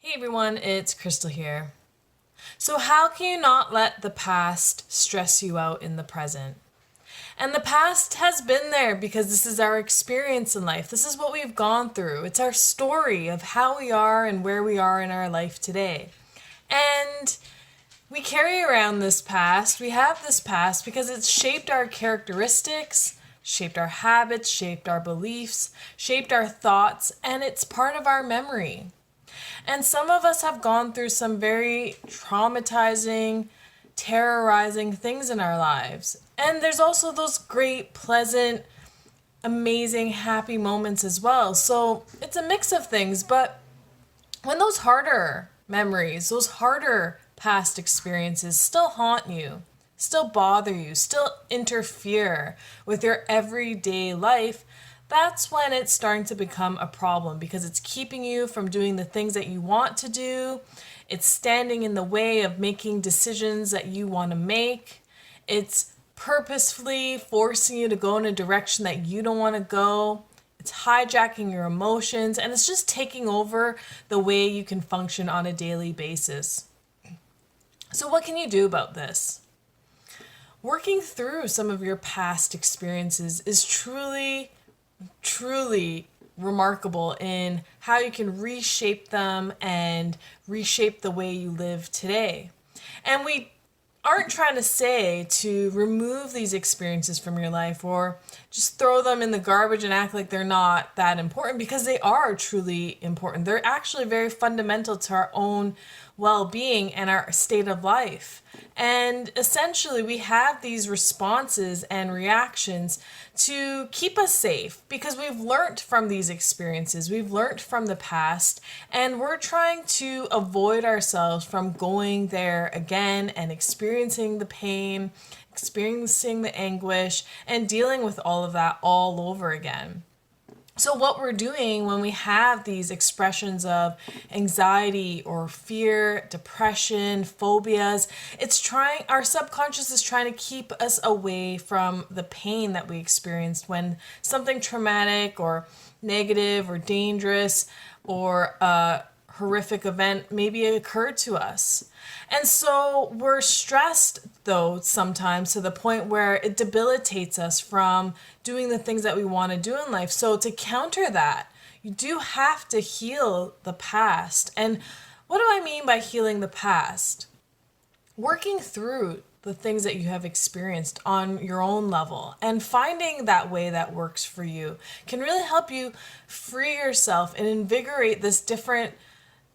Hey everyone, it's Krystallee here. So, how can you not let the past stress you out in the present? And the past has been there because this is our experience in life. This is what we've gone through. It's our story of how we are and where we are in our life today. And we carry around this past, we have this past because it's shaped our characteristics, shaped our habits, shaped our beliefs, shaped our thoughts, and it's part of our memory. And some of us have gone through some very traumatizing, terrorizing things in our lives. And there's also those great, pleasant, amazing, happy moments as well. So it's a mix of things. But when those harder memories, those harder past experiences still haunt you, still bother you, still interfere with your everyday life, that's when it's starting to become a problem because it's keeping you from doing the things that you want to do. It's standing in the way of making decisions that you want to make. It's purposefully forcing you to go in a direction that you don't want to go. It's hijacking your emotions and it's just taking over the way you can function on a daily basis. So, what can you do about this? Working through some of your past experiences is truly remarkable in how you can reshape them and reshape the way you live today. And we aren't trying to say to remove these experiences from your life or just throw them in the garbage and act like they're not that important because they are truly important. They're actually very fundamental to our own well-being and our state of life. And essentially, we have these responses and reactions to keep us safe because we've learned from these experiences, we've learned from the past, and we're trying to avoid ourselves from going there again and experiencing the pain, experiencing the anguish, and dealing with all of that all over again. So, what we're doing when we have these expressions of anxiety or fear, depression, phobias, our subconscious is trying to keep us away from the pain that we experienced when something traumatic or negative or dangerous or horrific event maybe occurred to us. And so we're stressed, though, sometimes to the point where it debilitates us from doing the things that we want to do in life. So to counter that, you do have to heal the past. And what do I mean by healing the past? Working through the things that you have experienced on your own level and finding that way that works for you can really help you free yourself and invigorate this different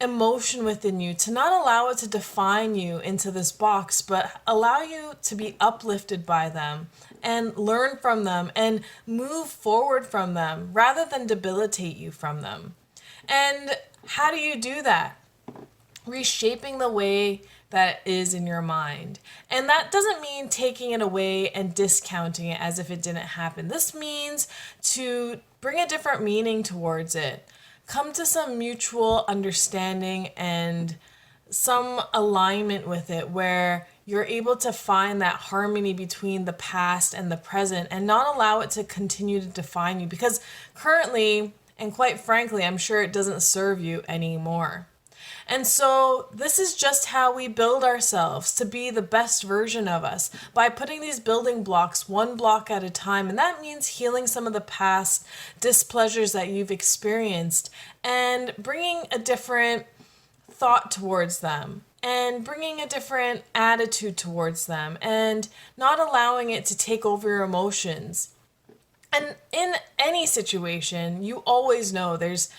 emotion within you, to not allow it to define you into this box, but allow you to be uplifted by them and learn from them and move forward from them rather than debilitate you from them. And how do you do that? Reshaping the way that is in your mind. And that doesn't mean taking it away and discounting it as if it didn't happen. This means to bring a different meaning towards it. Come to some mutual understanding and some alignment with it where you're able to find that harmony between the past and the present and not allow it to continue to define you because currently, and quite frankly, I'm sure it doesn't serve you anymore. And so this is just how we build ourselves to be the best version of us by putting these building blocks one block at a time. And that means healing some of the past displeasures that you've experienced and bringing a different thought towards them and bringing a different attitude towards them and not allowing it to take over your emotions. And in any situation, you always know there's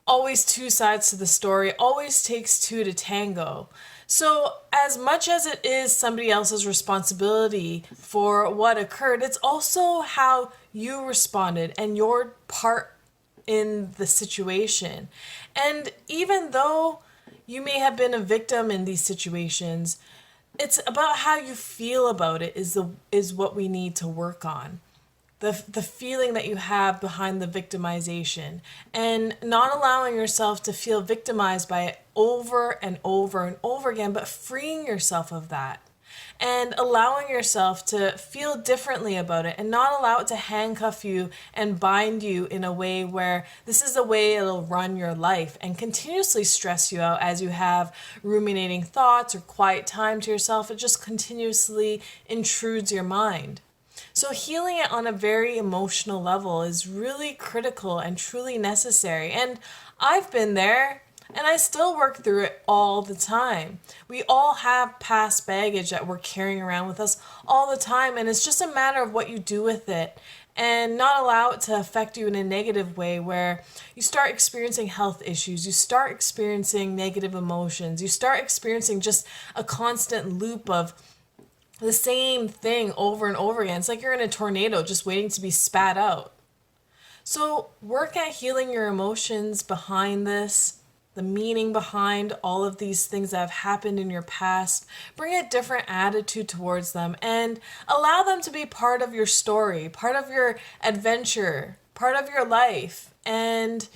always two sides to the story, always takes two to tango. So, as much as it is somebody else's responsibility for what occurred, it's also how you responded and your part in the situation. And even though you may have been a victim in these situations, it's about how you feel about it is what we need to work on. The feeling that you have behind the victimization and not allowing yourself to feel victimized by it over and over and over again, but freeing yourself of that and allowing yourself to feel differently about it and not allow it to handcuff you and bind you in a way where this is the way it'll run your life and continuously stress you out as you have ruminating thoughts or quiet time to yourself. It just continuously intrudes your mind. So healing it on a very emotional level is really critical and truly necessary. And I've been there and I still work through it all the time. We all have past baggage that we're carrying around with us all the time, and it's just a matter of what you do with it and not allow it to affect you in a negative way where you start experiencing health issues, you start experiencing negative emotions, you start experiencing just a constant loop of the same thing over and over again. It's like you're in a tornado just waiting to be spat out. So work at healing your emotions behind this, the meaning behind all of these things that have happened in your past. Bring a different attitude towards them and allow them to be part of your story, part of your adventure, part of your life. And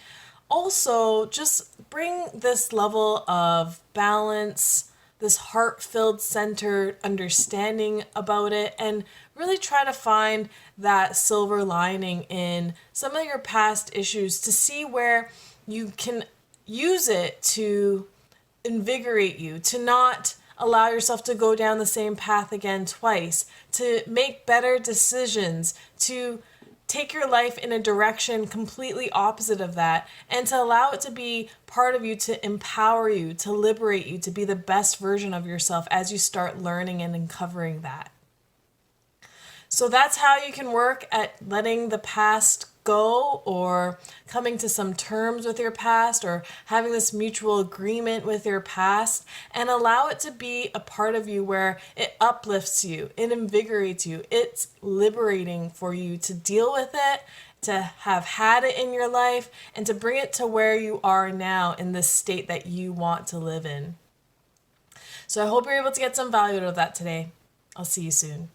also just bring this level of balance, this heart-filled, centered understanding about it, and really try to find that silver lining in some of your past issues to see where you can use it to invigorate you, to not allow yourself to go down the same path again twice, to make better decisions, to take your life in a direction completely opposite of that, and to allow it to be part of you, to empower you, to liberate you, to be the best version of yourself as you start learning and uncovering that. So that's how you can work at letting the past go, or coming to some terms with your past, or having this mutual agreement with your past, and allow it to be a part of you where it uplifts you, it invigorates you, it's liberating for you to deal with it, to have had it in your life, and to bring it to where you are now in the state that you want to live in. So I hope you're able to get some value out of that today. I'll see you soon.